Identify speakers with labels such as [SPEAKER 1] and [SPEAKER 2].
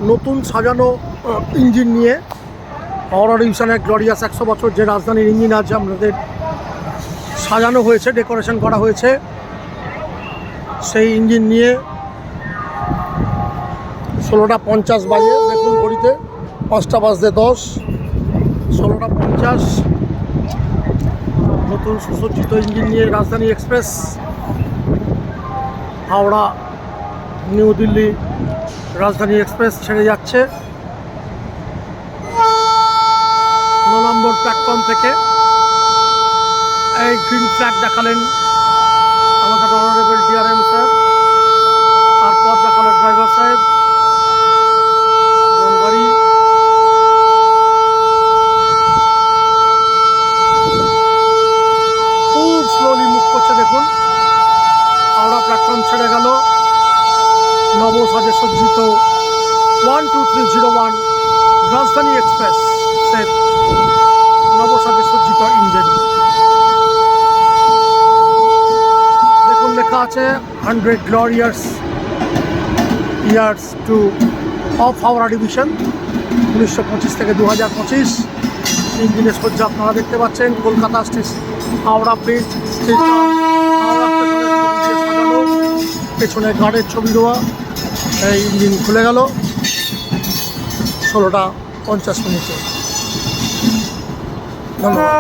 [SPEAKER 1] নতুন সাজানো ইঞ্জিন নিয়ে হাওড়া ডিভিশনের গ্লোরিয়াস 100 বছর যে রাজধানীর ইঞ্জিন আছে আমাদের সাজানো হয়েছে, ডেকোরেশন করা হয়েছে। সেই ইঞ্জিন নিয়ে 16টা 50 বাজে, দেখুন ঘড়িতে 5টা বাজতে 10, 16টা 50। নতুন সুসজ্জিত ইঞ্জিন নিয়ে রাজধানী এক্সপ্রেস হাওড়া নিউ দিল্লি রাজধানী এক্সপ্রেস ছেড়ে যাচ্ছে 9 নম্বর প্ল্যাটফর্ম থেকে। এই গ্রিন ফ্ল্যাগ দেখালেন আমাদের অনারেবল ডিআরএম স্যার, আর পথ দেখালেন ড্রাইভার সাহেব এবং গাড়ি খুব স্লোলি মুভ করছে। দেখুন হাওড়া প্ল্যাটফর্ম ছেড়ে গেল নব সাজে সজ্জিত 12301 রাজধানী এক্সপ্রেস এর নব সাজে সজ্জিত ইঞ্জিন। দেখুন লেখা আছে 100 glorious years to of Howrah division, 1925 থেকে 2025। ইঞ্জিনের সজ্জা আপনারা দেখতে পাচ্ছেন। Kolkata station, Howrah bridge station, Howrah স্টেশনের সাজানো, পেছনে গার্ডের ছবি দেওয়া। এই ইঞ্জিন খুলে গেল 16টা 50 মিনিটে। ধন্যবাদ।